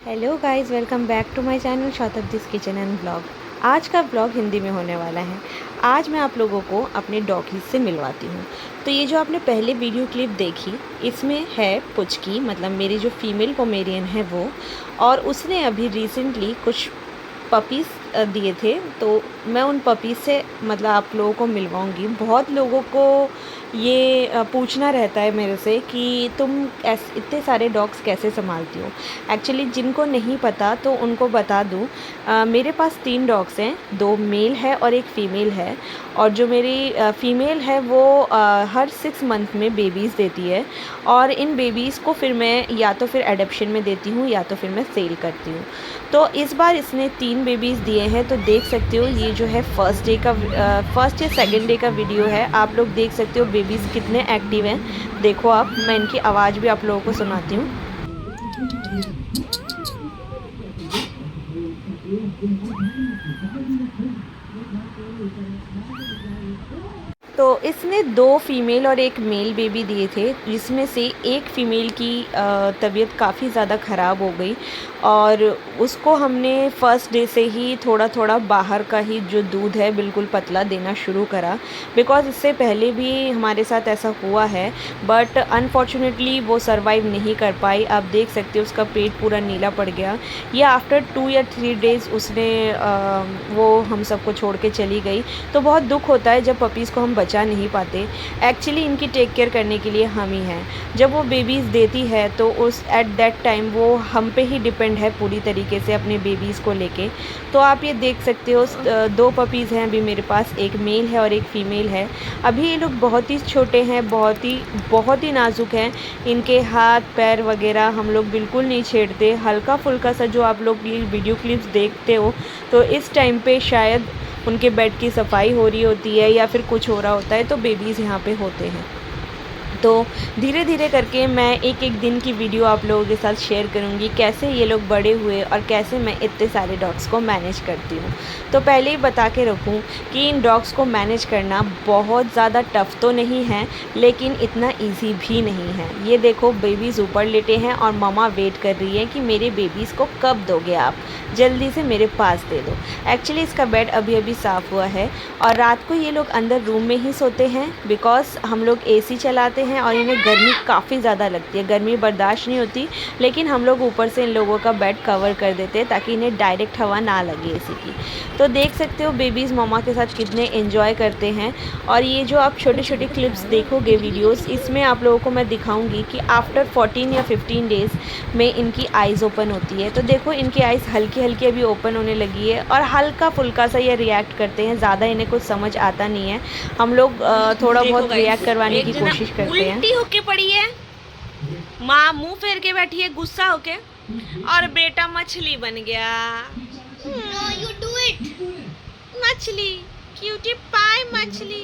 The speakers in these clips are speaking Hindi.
Hello guys, welcome back to my channel Shatabdi's kitchen and blog. आज का ब्लॉग हिंदी में होने वाला है। आज मैं आप लोगों को अपने डॉगीज़ से मिलवाती हूँ। तो ये जो आपने पहले वीडियो क्लिप देखी, इसमें है पुचकी, मतलब मेरी जो फीमेल पोमेरियन है वो, और उसने अभी रिसेंटली कुछ पपीज़ दिए थे। तो मैं उन पपीज़ से मतलब आप लोगों को मिलवाऊंगी। बहुत लोगों को ये पूछना रहता है मेरे से कि तुम इतने सारे डॉग्स कैसे संभालती हो। एक्चुअली जिनको नहीं पता तो उनको बता दूँ, मेरे पास 3 डॉग्स हैं, 2 मेल है और 1 फ़ीमेल है। और जो मेरी फ़ीमेल है वो हर 6 मंथ में बेबीज़ देती है, और इन बेबीज़ को फिर मैं या तो फिर एडॉप्शन में देती हूँ या तो फिर मैं सेल करती हूँ। तो इस बार इसने 3 बेबीज़ दिए हैं। तो देख सकते हो, ये जो है फर्स्ट या सेकंड डे का वीडियो है। आप लोग देख सकते हो बेबीज़ कितने एक्टिव हैं। देखो आप, मैं इनकी आवाज़ भी आप लोगों को सुनाती हूँ। तो इसने 2 फ़ीमेल और 1 मेल बेबी दिए थे, जिसमें से एक फ़ीमेल की तबीयत काफ़ी ज़्यादा ख़राब हो गई, और उसको हमने फ़र्स्ट डे से ही थोड़ा थोड़ा बाहर का ही जो दूध है बिल्कुल पतला देना शुरू करा। बिकॉज़ इससे पहले भी हमारे साथ ऐसा हुआ है, बट अनफॉर्चुनेटली वो सर्वाइव नहीं कर पाई। आप देख सकते हो उसका पेट पूरा नीला पड़ गया। ये आफ्टर 2 या 3 डेज़ उसने वो हम सबको छोड़ के चली गई। तो बहुत दुख होता है जब पपीज़ को हम बचा नहीं पाते। एक्चुअली इनकी टेक केयर करने के लिए हम ही हैं। जब वो बेबीज़ देती है तो उस एट दैट टाइम वो हम पे ही डिपेंड है पूरी तरीके से अपने बेबीज़ को लेके। तो आप ये देख सकते हो, 2 पपीज़ हैं अभी मेरे पास, एक मेल है और एक फ़ीमेल है। अभी ये लोग बहुत ही छोटे हैं, बहुत ही नाज़ुक हैं। इनके हाथ पैर वगैरह हम लोग बिल्कुल नहीं छेड़ते। हल्का फुल्का सा जो आप लोग ये वीडियो क्लिप्स देखते हो, तो इस टाइम पे शायद उनके बेड की सफाई हो रही होती है या फिर कुछ हो रहा होता है, तो बेबीज़ यहाँ पे होते हैं। तो धीरे धीरे करके मैं एक एक दिन की वीडियो आप लोगों के साथ शेयर करूँगी, कैसे ये लोग बड़े हुए और कैसे मैं इतने सारे डॉग्स को मैनेज करती हूँ। तो पहले ही बता के रखूँ कि इन डॉग्स को मैनेज करना बहुत ज़्यादा टफ़ तो नहीं है, लेकिन इतना इजी भी नहीं है। ये देखो, बेबीज़ ऊपर लेटे हैं और मम्मा वेट कर रही है कि मेरे बेबीज़ को कब दोगे आप, जल्दी से मेरे पास दे दो। एक्चुअली इसका बेड अभी अभी साफ़ हुआ है, और रात को ये लोग अंदर रूम में ही सोते हैं, बिकॉज़ हम लोग एसी चलाते हैं और इन्हें गर्मी काफ़ी ज़्यादा लगती है, गर्मी बर्दाश्त नहीं होती। लेकिन हम लोग ऊपर से इन लोगों का बेड कवर कर देते हैं ताकि इन्हें डायरेक्ट हवा ना लगे एसी की। तो देख सकते हो बेबीज़ मम्मा के साथ कितने एंजॉय करते हैं। और ये जो आप छोटे छोटे क्लिप्स देखोगे वीडियोस, इसमें आप लोगों को मैं दिखाऊंगी कि आफ्टर 14 या 15 डेज़ में इनकी आइज़ ओपन होती है। तो देखो, इनकी आइज़ हल्की हल्की अभी ओपन होने लगी है, और हल्का फुल्का सा ये रिएक्ट करते हैं। ज़्यादा इन्हें कुछ समझ आता नहीं है। हम लोग थोड़ा बहुत रिएक्ट करवाने की कोशिश करते हैं। उल्टी होके पड़ी है, माँ मुंह फेर के बैठी है गुस्सा होके, और बेटा मछली बन गया। No, you do it. मछली, क्यूटी पाई मछली।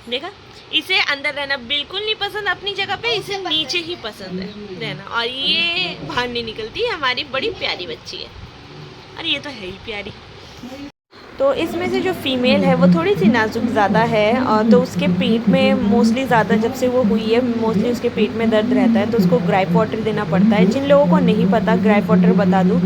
देखा, इसे अंदर रहना बिल्कुल नहीं पसंद, अपनी जगह पे इसे नीचे ही पसंद है रहना, और ये बाहर नहीं निकलती। हमारी बड़ी प्यारी बच्ची है, अरे ये तो है ही प्यारी। तो इसमें से जो फ़ीमेल है वो थोड़ी सी नाजुक ज़्यादा है, और तो उसके पेट में मोस्टली ज़्यादा, जब से वो हुई है मोस्टली उसके पेट में दर्द रहता है, तो उसको ग्राइप वाटर देना पड़ता है। जिन लोगों को नहीं पता, ग्राइप वाटर बता दूँ,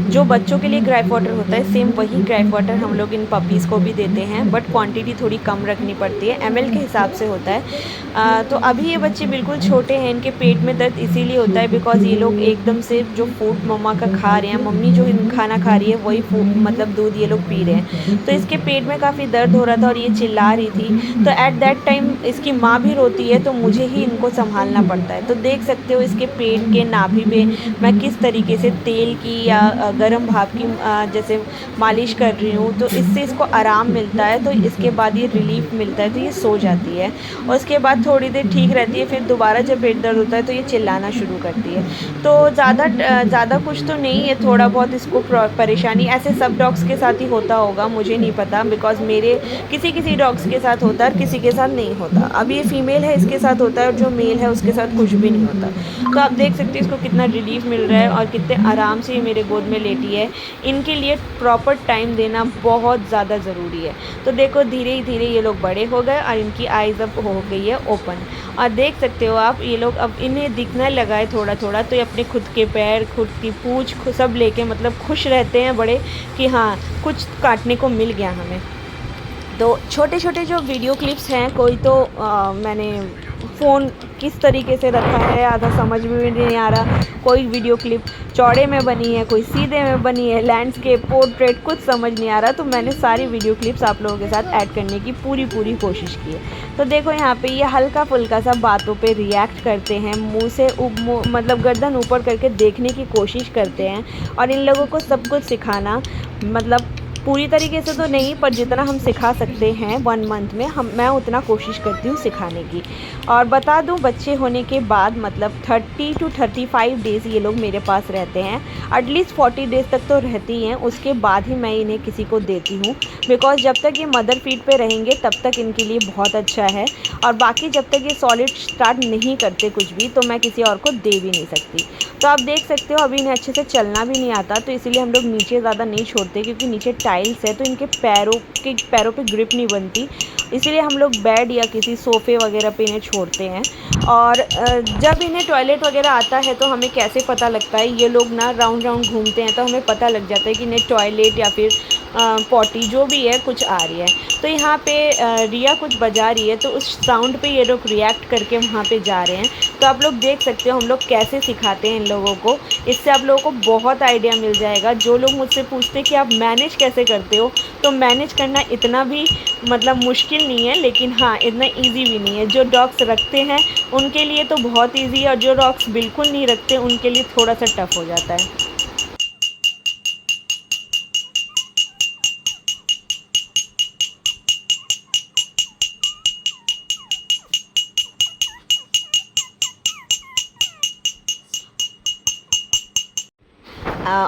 जो बच्चों के लिए ग्राइप वाटर होता है, सेम वही ग्राइप वाटर हम लोग इन पपीज़ को भी देते हैं, बट क्वान्टिटी थोड़ी कम रखनी पड़ती है, ml के हिसाब से होता है। तो अभी ये बच्चे बिल्कुल छोटे हैं, इनके पेट में दर्द इसीलिए होता है बिकॉज़ ये लोग एकदम से जो फूड मम्मा का खा रहे हैं, मम्मी जो खाना खा रही है वही फूड मतलब दूध ये लोग पी रहे हैं। तो इसके पेट में काफ़ी दर्द हो रहा था और ये चिल्ला रही थी। तो एट दैट टाइम इसकी माँ भी रोती है, तो मुझे ही इनको संभालना पड़ता है। तो देख सकते हो इसके पेट के नाभि पे मैं किस तरीके से तेल की या गर्म भाप की जैसे मालिश कर रही हूँ। तो इससे इसको आराम मिलता है, तो इसके बाद ये रिलीफ मिलता है, तो ये सो जाती है। और उसके बाद थोड़ी देर ठीक रहती है, फिर दोबारा जब पेट दर्द होता है तो ये चिल्लाना शुरू करती है। तो ज़्यादा कुछ तो नहीं है, थोड़ा बहुत इसको परेशानी ऐसे सब डॉग्स के साथ ही होता होगा, मुझे नहीं पता, बिकॉज़ मेरे किसी किसी डॉग्स के साथ होता है और किसी के साथ नहीं होता। अब ये फ़ीमेल है इसके साथ होता है और जो मेल है उसके साथ कुछ भी नहीं होता। तो आप देख सकते हैं इसको कितना रिलीफ़ मिल रहा है और कितने आराम से ये मेरे गोद में लेटी है। इनके लिए प्रॉपर टाइम देना बहुत ज़्यादा ज़रूरी है। तो देखो धीरे धीरे ये लोग बड़े हो गए और इनकी आइज़ अब हो गई है ओपन, और देख सकते हो आप ये लोग अब इन्हें दिखने लगा है थोड़ा थोड़ा, तो ये अपने खुद के पैर, खुद की पूँछ सब लेके मतलब खुश रहते हैं बड़े कि हाँ कुछ काटने को मिल गया हमें। तो छोटे छोटे जो वीडियो क्लिप्स हैं, कोई तो मैंने फ़ोन किस तरीके से रखा है आधा समझ में भी नहीं आ रहा, कोई वीडियो क्लिप चौड़े में बनी है, कोई सीधे में बनी है, लैंडस्केप, पोर्ट्रेट, कुछ समझ नहीं आ रहा। तो मैंने सारी वीडियो क्लिप्स आप लोगों के साथ ऐड करने की पूरी कोशिश की है। तो देखो यहाँ पे ये हल्का फुल्का सा बातों पे रिएक्ट करते हैं, मुंह से मतलब गर्दन ऊपर करके देखने की कोशिश करते हैं। और इन लोगों को सब कुछ सिखाना, मतलब पूरी तरीके से तो नहीं, पर जितना हम सिखा सकते हैं 1 मंथ में मैं उतना कोशिश करती हूँ सिखाने की। और बता दूँ बच्चे होने के बाद मतलब 30 to 35 डेज़ ये लोग मेरे पास रहते हैं। एटलीस्ट 40 डेज़ तक तो रहती हैं, उसके बाद ही मैं इन्हें किसी को देती हूँ, बिकॉज़ जब तक ये मदर फीड पे रहेंगे तब तक इनके लिए बहुत अच्छा है। और बाकी जब तक ये सॉलिड स्टार्ट नहीं करते कुछ भी, तो मैं किसी और को दे भी नहीं सकती। तो आप देख सकते हो अभी इन्हें अच्छे से चलना भी नहीं आता, तो इसीलिए हम लोग नीचे ज़्यादा नहीं छोड़ते, क्योंकि नीचे टाइल्स है तो इनके पैरों पे ग्रिप नहीं बनती, इसीलिए हम लोग बेड या किसी सोफ़े वगैरह पे इन्हें छोड़ते हैं। और जब इन्हें टॉयलेट वगैरह आता है तो हमें कैसे पता लगता है, ये लोग ना राउंड राउंड घूमते हैं तो हमें पता लग जाता है कि इन्हें टॉयलेट या फिर पॉटी जो भी है कुछ आ रही है। तो यहाँ पे रिया कुछ बजा रही है, तो उस साउंड पे ये लोग रिएक्ट करके वहाँ पे जा रहे हैं। तो आप लोग देख सकते हो हम लोग कैसे सिखाते हैं इन लोगों को, इससे आप लोगों को बहुत आइडिया मिल जाएगा। जो लोग मुझसे पूछते हैं कि आप मैनेज कैसे करते हो, तो मैनेज करना इतना भी मतलब मुश्किल नहीं है, लेकिन हाँ इतना ईजी भी नहीं है। जो डॉग्स रखते हैं उनके लिए तो बहुत ईजी है, और जो डॉग्स बिल्कुल नहीं रखते उनके लिए थोड़ा सा टफ हो जाता है।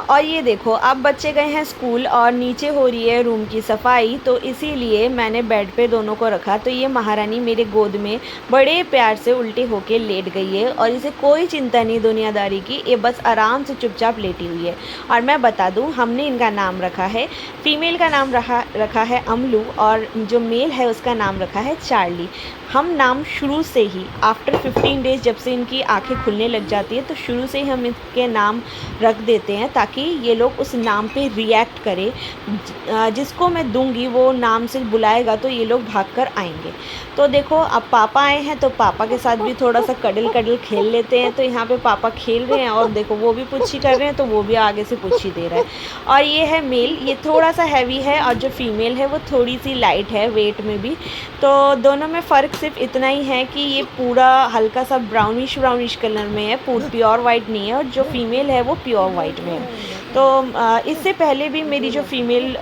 और ये देखो अब बच्चे गए हैं स्कूल और नीचे हो रही है रूम की सफाई, तो इसीलिए मैंने बेड पे दोनों को रखा। तो ये महारानी मेरे गोद में बड़े प्यार से उल्टी होके लेट गई है और इसे कोई चिंता नहीं दुनियादारी की, ये बस आराम से चुपचाप लेटी हुई है। और मैं बता दूं हमने इनका नाम रखा है, फीमेल का नाम रखा है अमलू, और जो मेल है उसका नाम रखा है चार्ली। हम नाम शुरू से ही आफ्टर 15 डेज़ जब से इनकी आंखें खुलने लग जाती है, तो शुरू से ही हम इनके नाम रख देते हैं ताकि ये लोग उस नाम पे रिएक्ट करें। जिसको मैं दूंगी वो नाम से बुलाएगा तो ये लोग भागकर आएंगे। तो देखो अब पापा आए हैं तो पापा के साथ भी थोड़ा सा कडल खेल लेते हैं। तो यहाँ पे पापा खेल रहे हैं और देखो वो भी पुच्छी कर रहे हैं, तो वो भी आगे से पुच्छी दे रहा है। और ये है मेल, ये थोड़ा सा हैवी है, और जो फीमेल है वो थोड़ी सी लाइट है वेट में भी। तो दोनों में फ़र्क सिर्फ इतना ही है कि ये पूरा हल्का सा ब्राउनिश कलर में है, प्योर वाइट नहीं है, और जो फीमेल है वो प्योर वाइट में है। तो इससे पहले भी मेरी जो फीमेल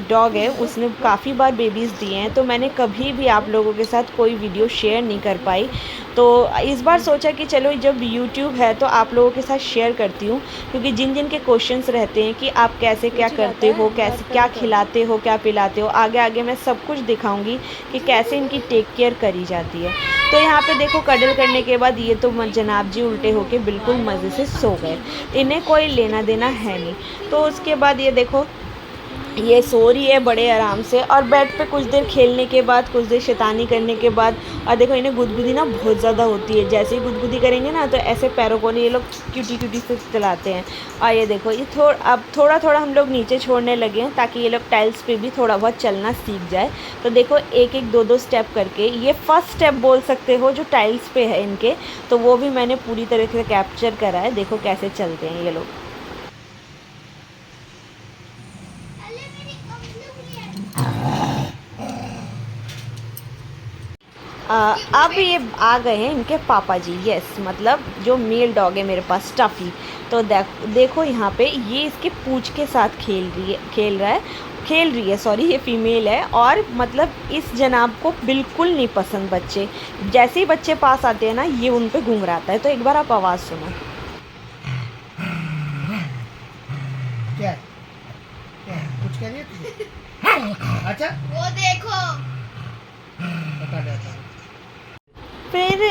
डॉग है उसने काफ़ी बार बेबीज़ दिए हैं, तो मैंने कभी भी आप लोगों के साथ कोई वीडियो शेयर नहीं कर पाई। तो इस बार सोचा कि चलो जब यूट्यूब है तो आप लोगों के साथ शेयर करती हूँ, क्योंकि जिन जिन के क्वेश्चंस रहते हैं कि आप कैसे क्या करते हो, कैसे क्या खिलाते हो, क्या पिलाते हो, आगे मैं सब कुछ दिखाऊंगी कि कैसे इनकी टेक केयर करी जाती है। तो यहाँ पे देखो कडल करने के बाद ये तो जनाब जी उल्टे होके बिल्कुल मज़े से सो गए, इन्हें कोई लेना देना है नहीं। तो उसके बाद ये देखो ये सो रही है बड़े आराम से, और बेड पे कुछ देर खेलने के बाद, कुछ देर शैतानी करने के बाद, और देखो इन्हें गुदगुदी ना बहुत ज़्यादा होती है। जैसे ही गुदगुदी करेंगे ना तो ऐसे पैरों को ये लोग क्यूटी से चलाते हैं। और ये देखो ये अब थोड़ा हम लोग नीचे छोड़ने लगे हैं ताकि ये लोग टाइल्स पे भी थोड़ा बहुत चलना सीख जाए। तो देखो एक दो स्टेप करके, ये फर्स्ट स्टेप बोल सकते हो जो टाइल्स पे है इनके, तो वो भी मैंने पूरी तरह से कैप्चर करा है। देखो कैसे चलते हैं ये लोग। अब ये आ गए हैं इनके पापा जी, यस, मतलब जो मेल डॉग है मेरे पास स्टफ़ी। तो देखो यहाँ पे ये इसके पूँछ के साथ खेल रही है, सॉरी ये फीमेल है। और मतलब इस जनाब को बिल्कुल नहीं पसंद बच्चे, जैसे ही बच्चे पास आते हैं ना ये उन पे घुंघराता है। तो एक बार आप आवाज़ सुनो। क्या कुछ कह रही है तू? अच्छा वो देखो बता दे आता फिर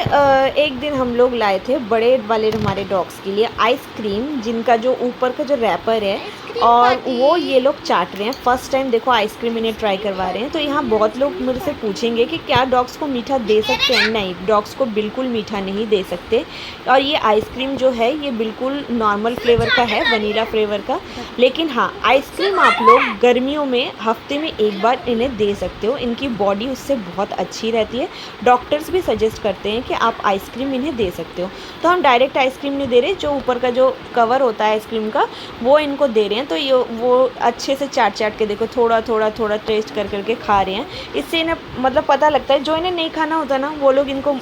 एक दिन हम लोग लाए थे बड़े वाले हमारे डॉग्स के लिए आइसक्रीम, जिनका जो ऊपर का जो रैपर है और वो ये लोग चाट रहे हैं। फर्स्ट टाइम देखो आइसक्रीम इन्हें ट्राई करवा रहे हैं। तो यहाँ बहुत लोग मेरे से पूछेंगे कि क्या डॉग्स को मीठा दे सकते हैं? नहीं, डॉग्स को बिल्कुल मीठा नहीं दे सकते। और ये आइसक्रीम जो है ये बिल्कुल नॉर्मल फ्लेवर का है, वनीला फ्लेवर का। लेकिन हाँ, आइसक्रीम आप लोग गर्मियों में हफ्ते में एक बार इन्हें दे सकते हो, इनकी बॉडी उससे बहुत अच्छी रहती है। डॉक्टर्स भी सजेस्ट करते हैं कि आप आइसक्रीम इन्हें दे सकते हो। तो हम डायरेक्ट आइसक्रीम नहीं दे रहे, जो ऊपर का जो कवर होता है आइसक्रीम का वो इनको दे रहे हैं। तो ये वो अच्छे से चाट चाट के देखो, थोड़ा थोड़ा थोड़ा टेस्ट कर करके खा रहे हैं। इससे इन्हें मतलब पता लगता है, जो इन्हें नहीं खाना होता ना वो लोग इनको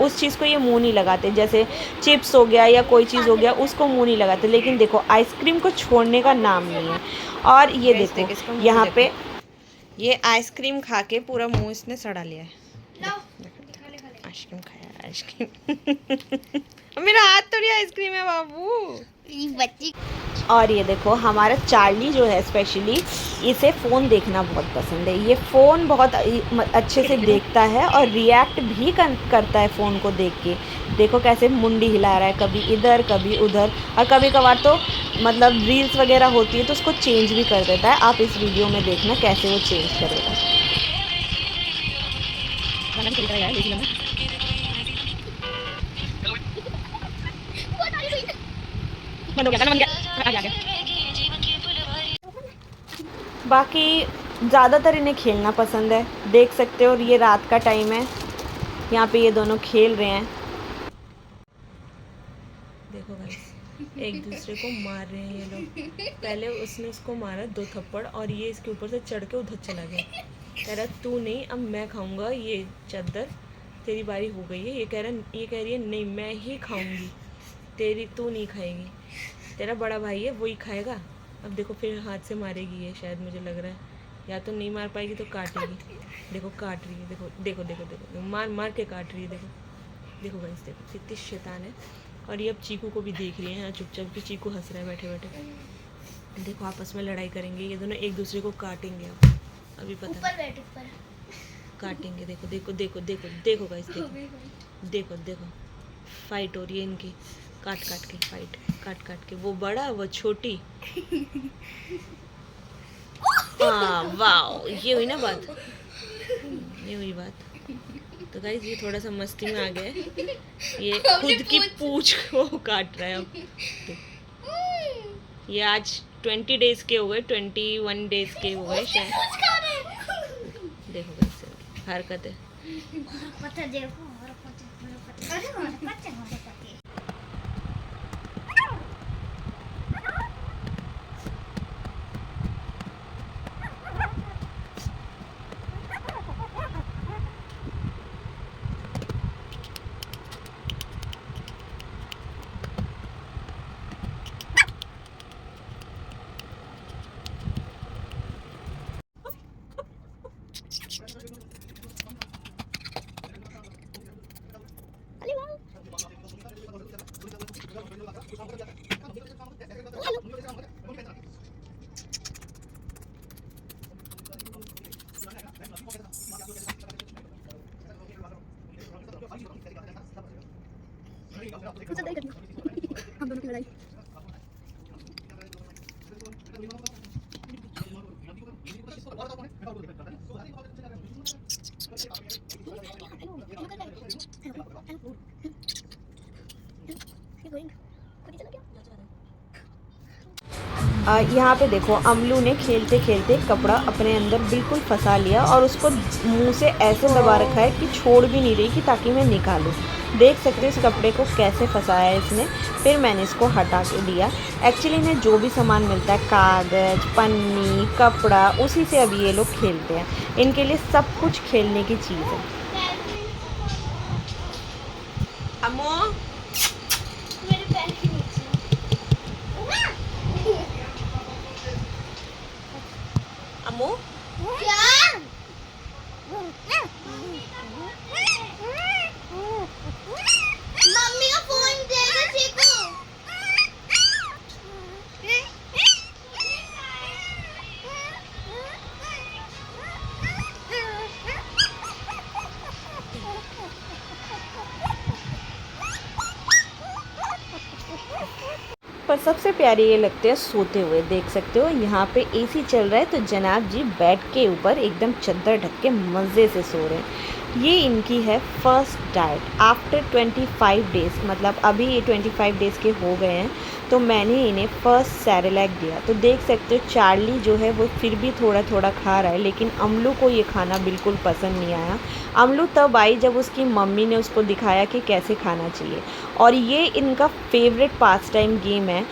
उस चीज़ को ये मुँह नहीं लगाते। जैसे चिप्स हो गया या कोई चीज़ हो गया उसको मुँह नहीं लगाते। लेकिन देखो आइसक्रीम को छोड़ने का नाम नहीं है। और ये देखो यहाँ पे ये आइसक्रीम खा के पूरा मुँह इसने सड़ा लिया है। आइसक्रीम खाया आइसक्रीम मेरा हाथ थोड़ी आइसक्रीम है बाबू। बच्ची और ये देखो हमारा चार्ली जो है स्पेशली, इसे फ़ोन देखना बहुत पसंद है। ये फ़ोन बहुत अच्छे से देखता है और रिएक्ट भी करता है फ़ोन को देख के। देखो कैसे मुंडी हिला रहा है, कभी इधर कभी उधर। और कभी कभार तो मतलब रील्स वगैरह होती है तो उसको चेंज भी कर देता है। आप इस वीडियो में देखना कैसे वो चेंज करेगा। बाकी ज़्यादातर इन्हें खेलना पसंद है, देख सकते हो। और ये रात का टाइम है, यहाँ पे ये दोनों खेल रहे हैं। देखो गाइस, एक दूसरे को मार रहे हैं ये लोग। पहले उसने उसको मारा 2 थप्पड़ और ये इसके ऊपर से चढ़ के उधर चला गया। कह रहा तू नहीं, अब मैं खाऊंगा ये चादर, तेरी बारी हो गई है। ये कह रही है नहीं मैं ही खाऊंगी, तू नहीं खाएगी। तेरा बड़ा भाई है वही खाएगा। अब देखो फिर हाथ से मारेगी ये, शायद मुझे लग रहा है, या तो नहीं मार पाएगी तो काटेगी। देखो काट रही है, देखो देखो देखो देखो, मार मार के काट रही है। देखो गाइस, देखो कितनी शैतान है। और ये अब चीकू को भी देख रही है यहाँ चुपचाप कि चीकू हंस रहा है बैठे बैठे। देखो आपस में लड़ाई करेंगे ये दोनों, एक दूसरे को काटेंगे। अब अभी पता ऊपर बैठ ऊपर काटेंगे। देखो देखो देखो देखो देखो गाइस, देखो देखो देखो फाइट हो रही है इनकी, काट काट के फाइट, काट काट के। वो बड़ा वो छोटी। हाँ वाओ, ये हुई ना बात, ये हुई बात। तो गाइस ये थोड़ा सा मस्ती में आ गया है, ये खुद की पूंछ को काट रहा है अब। ये आज 20 डेज के हो गए, 21 डेज के हो गए शायद। देखो गाइस हरकत है। पता देखो और पता हम दोनों की लड़ाई। यहाँ पे देखो अमलू ने खेलते खेलते कपड़ा अपने अंदर बिल्कुल फंसा लिया और उसको मुंह से ऐसे दबा रखा है कि छोड़ भी नहीं रही कि ताकि मैं निकालूं। देख सकते हो इस कपड़े को कैसे फंसाया है इसने। फिर मैंने इसको हटा के दिया। एक्चुअली इन्हें जो भी सामान मिलता है, कागज़, पन्नी, कपड़ा, उसी से अभी ये लोग खेलते हैं। इनके लिए सब कुछ खेलने की चीज़ है। अम्मू मेरे पैर के नीचे अम्मू क्या मम्मी का फोन देगा चीकू सबसे प्यारे ये लगते हैं सोते हुए। देख सकते हो यहाँ पे एसी चल रहा है, तो जनाब जी बेड के ऊपर एकदम चद्दर ढक के मज़े से सो रहे हैं। ये इनकी है फर्स्ट डाइट आफ्टर 25 डेज़, मतलब अभी ये 25 डेज़ के हो गए हैं, तो मैंने इन्हें फर्स्ट सेरेलैक दिया। तो देख सकते हो चार्ली जो है वो फिर भी थोड़ा थोड़ा खा रहा है, लेकिन अमलू को ये खाना बिल्कुल पसंद नहीं आया। अमलू तब आई जब उसकी मम्मी ने उसको दिखाया कि कैसे खाना चाहिए, और ये इनका फेवरेट पास टाइम गेम है।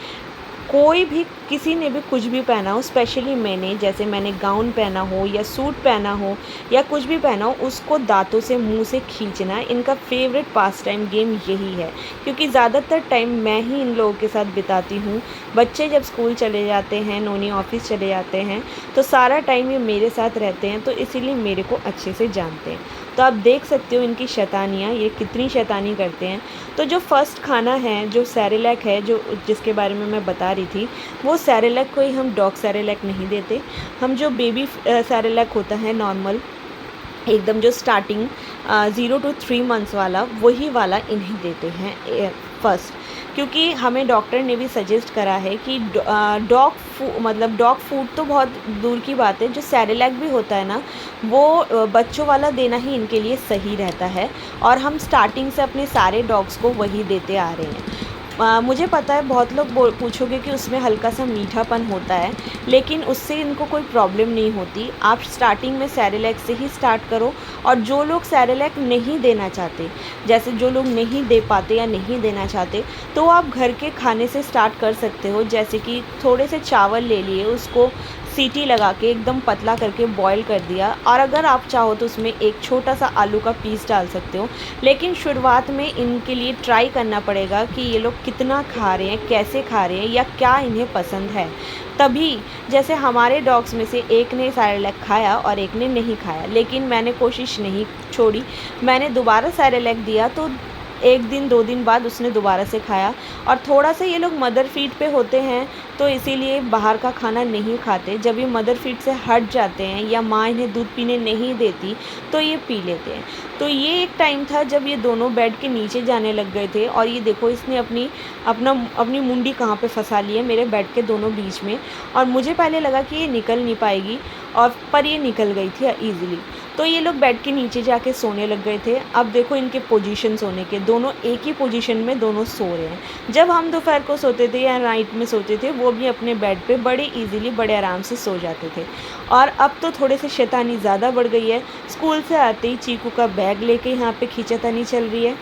कोई भी किसी ने भी कुछ भी पहना हो, स्पेशली मैंने, जैसे मैंने गाउन पहना हो या सूट पहना हो या कुछ भी पहना हो, उसको दांतों से मुंह से खींचना इनका फेवरेट पास टाइम गेम यही है। क्योंकि ज़्यादातर टाइम मैं ही इन लोगों के साथ बिताती हूँ। बच्चे जब स्कूल चले जाते हैं, नोनी ऑफिस चले जाते हैं, तो सारा टाइम ये मेरे साथ रहते हैं, तो इसीलिए मेरे को अच्छे से जानते हैं। तो आप देख सकते हो इनकी शैतानियाँ, ये कितनी शैतानी करते हैं। तो जो फर्स्ट खाना है, जो सेरेलैक है, जो जिसके बारे में मैं बता रही थी, वो सेरेलैक को ही हम डॉग सेरेलैक नहीं देते। हम जो बेबी सेरेलैक होता है नॉर्मल, एकदम जो स्टार्टिंग 0 to 3 मंथ्स वाला, वही वाला इन्हें देते हैं फर्स्ट। क्योंकि हमें डॉक्टर ने भी सजेस्ट करा है कि डॉग फूड तो बहुत दूर की बात है, जो सेरेलैक भी होता है ना, वो बच्चों वाला देना ही इनके लिए सही रहता है। और हम स्टार्टिंग से अपने सारे डॉग्स को वही देते आ रहे हैं। मुझे पता है बहुत लोग पूछोगे कि उसमें हल्का सा मीठापन होता है, लेकिन उससे इनको कोई प्रॉब्लम नहीं होती। आप स्टार्टिंग में सेरेलैक से ही स्टार्ट करो। और जो लोग सेरेलैक नहीं देना चाहते, जैसे जो लोग नहीं दे पाते या नहीं देना चाहते, तो आप घर के खाने से स्टार्ट कर सकते हो। जैसे कि थोड़े से चावल ले लिए, उसको सीटी लगा के एकदम पतला करके बॉईल कर दिया, और अगर आप चाहो तो उसमें एक छोटा सा आलू का पीस डाल सकते हो। लेकिन शुरुआत में इनके लिए ट्राई करना पड़ेगा कि ये लोग कितना खा रहे हैं, कैसे खा रहे हैं, या क्या इन्हें पसंद है। तभी, जैसे हमारे डॉग्स में से एक ने सेरेलैक खाया और एक ने नहीं खाया, लेकिन मैंने कोशिश नहीं छोड़ी। मैंने दोबारा सेरेलैक दिया, तो 1 दिन 2 दिन बाद उसने दोबारा से खाया। और थोड़ा सा ये लोग मदर फीड पे होते हैं, तो इसीलिए बाहर का खाना नहीं खाते। जब ये मदर फीड से हट जाते हैं या माँ इन्हें दूध पीने नहीं देती, तो ये पी लेते हैं। तो ये एक टाइम था जब ये दोनों बेड के नीचे जाने लग गए थे, और ये देखो इसने अपनी मुंडी कहाँ पे फंसा ली है, मेरे बेड के दोनों बीच में। और मुझे पहले लगा कि ये निकल नहीं पाएगी, और पर ये निकल गई थी ईज़िली। तो ये लोग बेड के नीचे जाके सोने लग गए थे। अब देखो इनके पोजीशन सोने के, दोनों एक ही पोजीशन में दोनों सो रहे हैं। जब हम दोपहर को सोते थे या नाइट में सोते थे, वो भी अपने बेड पे बड़े इजीली, बड़े आराम से सो जाते थे। और अब तो थोड़े से शैतानी ज़्यादा बढ़ गई है। स्कूल से आते ही चीकू का बैग लेके यहाँ पे खींचातानी चल रही है।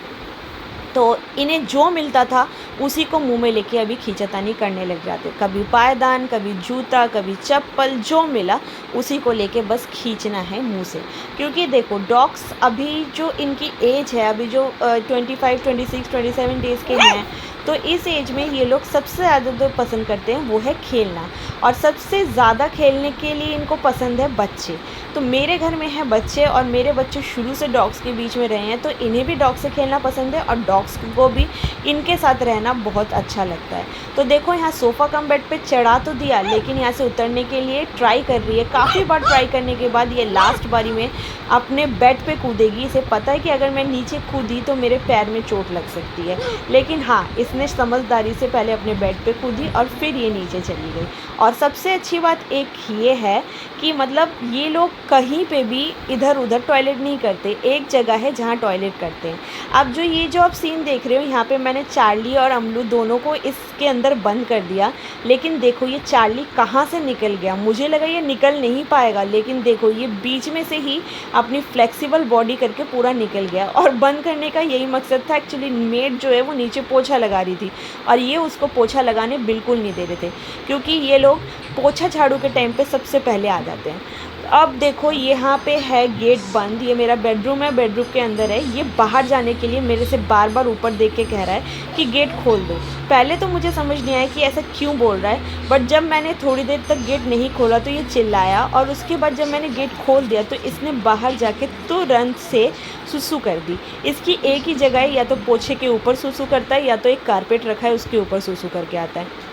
तो इन्हें जो मिलता था उसी को मुंह में लेके अभी खींचातानी करने लग जाते। कभी पायदान, कभी जूता, कभी चप्पल, जो मिला उसी को लेके बस खींचना है मुंह से। क्योंकि देखो डॉग्स अभी जो इनकी एज है, अभी जो 25, 26, 27 डेज़ के हैं, तो इस एज में ये लोग सबसे ज़्यादा जो पसंद करते हैं वो है खेलना। और सबसे ज़्यादा खेलने के लिए इनको पसंद है बच्चे। तो मेरे घर में है बच्चे, और मेरे बच्चे शुरू से डॉग्स के बीच में रहे हैं, तो इन्हें भी डॉग से खेलना पसंद है, और डॉग्स को भी इनके साथ रहना बहुत अच्छा लगता है। तो देखो यहाँ सोफ़ा कम बेड पे चढ़ा तो दिया, लेकिन यहाँ से उतरने के लिए ट्राई कर रही है। काफ़ी बार ट्राई करने के बाद ये लास्ट बारी में अपने बेड पे कूदेगी। इसे पता है कि अगर मैं नीचे कूदी तो मेरे पैर में चोट लग सकती है, लेकिन हाँ, इसने समझदारी से पहले अपने बेड पे कूदी और फिर ये नीचे चली गई। और सबसे अच्छी बात एक ये है कि मतलब ये लोग कहीं पे भी इधर उधर टॉयलेट नहीं करते, एक जगह है जहाँ टॉयलेट करते हैं। अब जो आप सीन देख रहे हो, यहाँ पे मैंने चार्ली और अमलू दोनों को इसके अंदर बंद कर दिया, लेकिन देखो ये चार्ली कहाँ से निकल गया। मुझे लगा ये निकल नहीं पाएगा, लेकिन देखो ये बीच में से ही अपनी फ्लेक्सिबल बॉडी करके पूरा निकल गया। और बंद करने का यही मकसद था। एक्चुअली मेड जो है वो नीचे पोछा लगा रही थी, और ये उसको पोछा लगाने बिल्कुल नहीं दे रहे थे, क्योंकि ये लोग पोछा झाड़ू के टाइम पे सबसे पहले आ जाते हैं। अब देखो यहाँ पे है गेट बंद। ये मेरा बेडरूम है, बेडरूम के अंदर है। ये बाहर जाने के लिए मेरे से बार बार ऊपर देख के कह रहा है कि गेट खोल दो। पहले तो मुझे समझ नहीं आया कि ऐसा क्यों बोल रहा है, बट जब मैंने थोड़ी देर तक गेट नहीं खोला तो ये चिल्लाया, और उसके बाद जब मैंने गेट खोल दिया तो इसने बाहर जाके तुरंत से सुसु कर दी। इसकी एक ही जगह है, या तो पोछे के ऊपर सुसु करता है, या तो एक कारपेट रखा है उसके ऊपर सुसु करके आता है।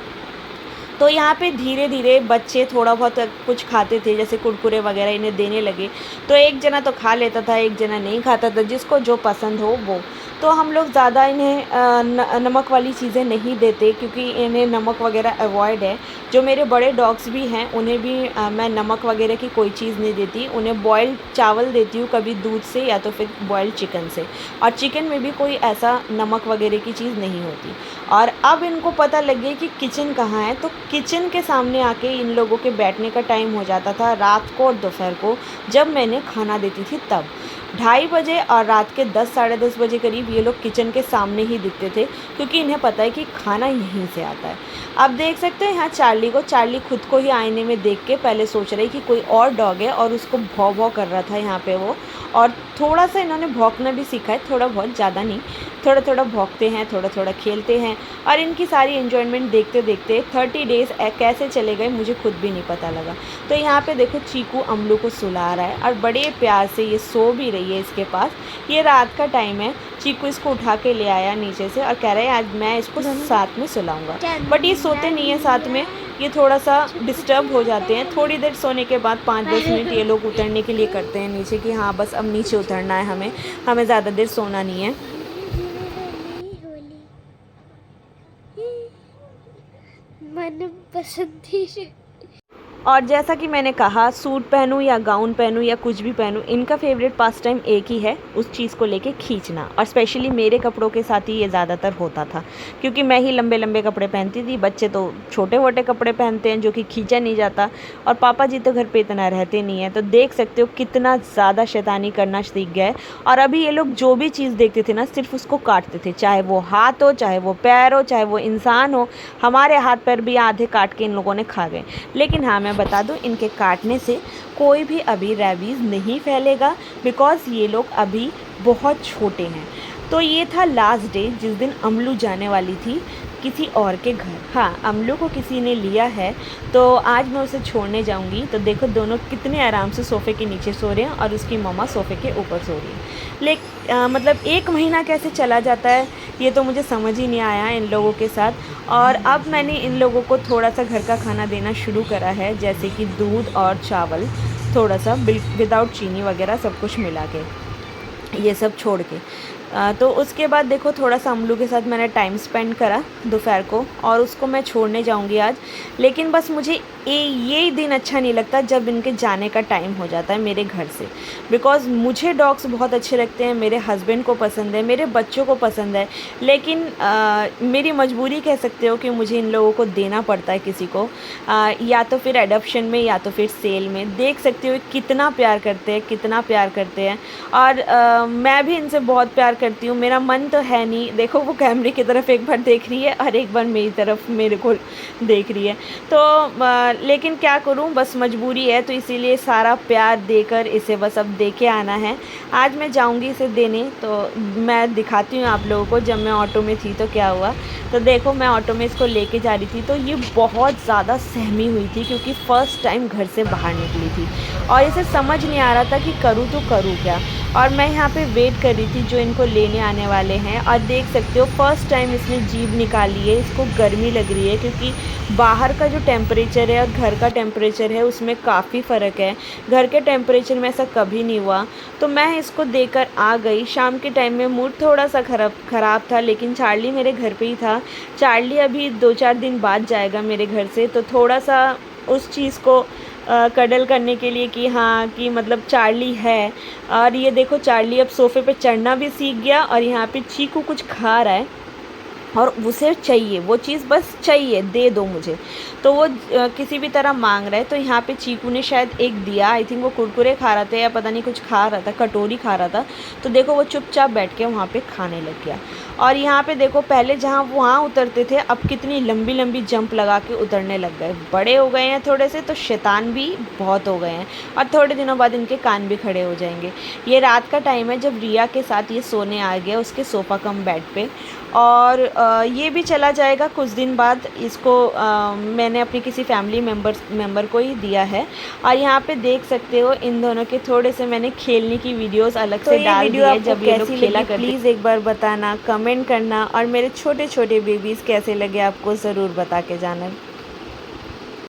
तो यहाँ पे धीरे धीरे बच्चे थोड़ा बहुत कुछ खाते थे, जैसे कुरकुरे वगैरह इन्हें देने लगे। तो एक जना तो खा लेता था, एक जना नहीं खाता था, जिसको जो पसंद हो वो। तो हम लोग ज़्यादा इन्हें नमक वाली चीज़ें नहीं देते, क्योंकि इन्हें नमक वगैरह अवॉइड है। जो मेरे बड़े डॉग्स भी हैं उन्हें भी मैं नमक वगैरह की कोई चीज़ नहीं देती। उन्हें बॉइल्ड चावल देती हूँ, कभी दूध से या तो फिर बॉइल्ड चिकन से, और चिकन में भी कोई ऐसा नमक वगैरह की चीज़ नहीं होती। और अब इनको पता लग गया कि किचन कहाँ है, तो किचन के सामने आके इन लोगों के बैठने का टाइम हो जाता था रात को और दोपहर को, जब मैंने खाना देती थी तब 2:30 बजे और रात के 10 साढ़े 10 बजे करीब ये लोग किचन के सामने ही दिखते थे, क्योंकि इन्हें पता है कि खाना यहीं से आता है। अब देख सकते हैं यहाँ चार्ली को, चार्ली खुद को ही आईने में देख के पहले सोच रही कि कोई और डॉग है, और उसको भौं भौं कर रहा था यहाँ पे वो। और थोड़ा सा इन्होंने भौंकना भी सीखा है, थोड़ा बहुत, ज़्यादा नहीं, थोड़ा थोड़ा भौंकते हैं, थोड़ा थोड़ा खेलते हैं। और इनकी सारी एन्जॉयमेंट देखते देखते 30 डेज़ कैसे चले गए मुझे खुद भी नहीं पता लगा। तो यहाँ पे देखो चीकू अमलू को सुला रहा है और बड़े प्यार से ये सो भी रही है इसके पास। ये रात का टाइम है, चीकू इसको उठा के ले आया नीचे से और कह रहा है आज मैं इसको साथ में सुलाऊंगा, बट ये सोते नहीं है साथ में, ये थोड़ा सा डिस्टर्ब हो जाते हैं। थोड़ी देर सोने के बाद 5-10 मिनट ये लोग उतरने के लिए करते हैं नीचे, कि हाँ बस अब नीचे उतरना है हमें ज़्यादा देर सोना नहीं है। मन पसंद। और जैसा कि मैंने कहा, सूट पहनूं या गाउन पहनूं या कुछ भी पहनूं, इनका फेवरेट पास टाइम एक ही है, उस चीज़ को लेके खींचना। और स्पेशली मेरे कपड़ों के साथ ही ये ज़्यादातर होता था, क्योंकि मैं ही लंबे लंबे कपड़े पहनती थी, बच्चे तो छोटे मोटे कपड़े पहनते हैं जो कि खींचा नहीं जाता, और पापा जी तो घर पे इतना रहते नहीं हैं। तो देख सकते हो कितना ज़्यादा शैतानी करना सीख गया है। और अभी ये लोग जो भी चीज़ देखते थे ना, सिर्फ उसको काटते थे, चाहे वो हाथ हो, चाहे वो पैर हो, चाहे वो इंसान हो। हमारे हाथ पैर भी आधे काट के इन लोगों ने खा गए। लेकिन हाँ, मैं बता दूं, इनके काटने से कोई भी अभी रेबीज़ नहीं फैलेगा, बिकॉज़ ये लोग अभी बहुत छोटे हैं। तो ये था लास्ट डे जिस दिन अमलू जाने वाली थी किसी और के घर। हाँ, अमलू को किसी ने लिया है, तो आज मैं उसे छोड़ने जाऊंगी। तो देखो दोनों कितने आराम से सोफ़े के नीचे सो रहे हैं और उसकी मम्मा सोफ़े के ऊपर सो रही है। मतलब 1 महीना कैसे चला जाता है ये तो मुझे समझ ही नहीं आया इन लोगों के साथ। और अब मैंने इन लोगों को थोड़ा सा घर का खाना देना शुरू करा है, जैसे कि दूध और चावल, थोड़ा सा विदाउट चीनी वगैरह सब कुछ मिला के, ये सब छोड़ के। तो उसके बाद देखो थोड़ा सा अमलू के साथ मैंने टाइम स्पेंड करा दोपहर को, और उसको मैं छोड़ने जाऊंगी आज। लेकिन बस मुझे ये दिन अच्छा नहीं लगता जब इनके जाने का टाइम हो जाता है मेरे घर से, बिकॉज़ मुझे डॉग्स बहुत अच्छे लगते हैं, मेरे हस्बैंड को पसंद है, मेरे बच्चों को पसंद है, लेकिन मेरी मजबूरी कह सकते हो कि मुझे इन लोगों को देना पड़ता है किसी को, या तो फिर एडॉप्शन में या तो फिर सेल में। देख सकते हो कितना प्यार करते हैं, कितना प्यार करते हैं। और मैं भी इनसे बहुत प्यार करती हूँ। मेरा मन तो है नहीं, देखो वो कैमरे की तरफ एक बार देख रही है और एक बार मेरी तरफ मेरे को देख रही है। तो लेकिन क्या करूँ, बस मजबूरी है, तो इसीलिए सारा प्यार देकर इसे बस अब दे के आना है। आज मैं जाऊँगी इसे देने, तो मैं दिखाती हूँ आप लोगों को जब मैं ऑटो में थी तो क्या हुआ। तो देखो मैं ऑटो में इसको लेके जा रही थी, तो ये बहुत ज़्यादा सहमी हुई थी, क्योंकि फ़र्स्ट टाइम घर से बाहर निकली थी और इसे समझ नहीं आ रहा था कि करूँ तो करूँ क्या। और मैं यहाँ पे वेट कर रही थी जो इनको लेने आने वाले हैं, और देख सकते हो फ़र्स्ट टाइम इसने जीभ निकाली है। इसको गर्मी लग रही है, क्योंकि बाहर का जो टेम्परेचर है और घर का टेम्परेचर है उसमें काफ़ी फ़र्क है। घर के टेम्परेचर में ऐसा कभी नहीं हुआ। तो मैं इसको देकर आ गई। शाम के टाइम में मूड थोड़ा सा ख़राब था, लेकिन चार्ली मेरे घर पे ही था। चार्ली अभी 2-4 दिन बाद जाएगा मेरे घर से, तो थोड़ा सा उस चीज़ को कडल करने के लिए कि हाँ कि मतलब चार्ली है। और ये देखो चार्ली अब सोफ़े पे चढ़ना भी सीख गया, और यहाँ पे चीकू कुछ खा रहा है और उसे चाहिए वो चीज़, बस चाहिए, दे दो मुझे। तो वो किसी भी तरह मांग रहा है। तो यहाँ पे चीकू ने शायद एक दिया, आई थिंक वो कुरकुरे खा रहा था या पता नहीं कुछ खा रहा था, कटोरी खा रहा था। तो देखो वो चुपचाप बैठ के वहाँ पे खाने लग गया। और यहाँ पे देखो पहले जहाँ वहाँ उतरते थे, अब कितनी लंबी लंबी जंप लगा के उतरने लग गए। बड़े हो गए हैं थोड़े से, तो शैतान भी बहुत हो गए हैं, और थोड़े दिनों बाद इनके कान भी खड़े हो जाएंगे। ये रात का टाइम है जब रिया के साथ ये सोने आ गया उसके सोफ़ा कम बेड पे, और ये भी चला जाएगा कुछ दिन बाद। इसको मैंने अपनी किसी फैमिली मेम्बर को ही दिया है। और यहाँ पे देख सकते हो इन दोनों के थोड़े से मैंने खेलने की वीडियोस अलग से डाल दी है। जब ये लोग खेला करते, प्लीज़ एक बार बताना, कमेंट करना, और मेरे छोटे छोटे बेबीज़ कैसे लगे आपको ज़रूर बता के जाना।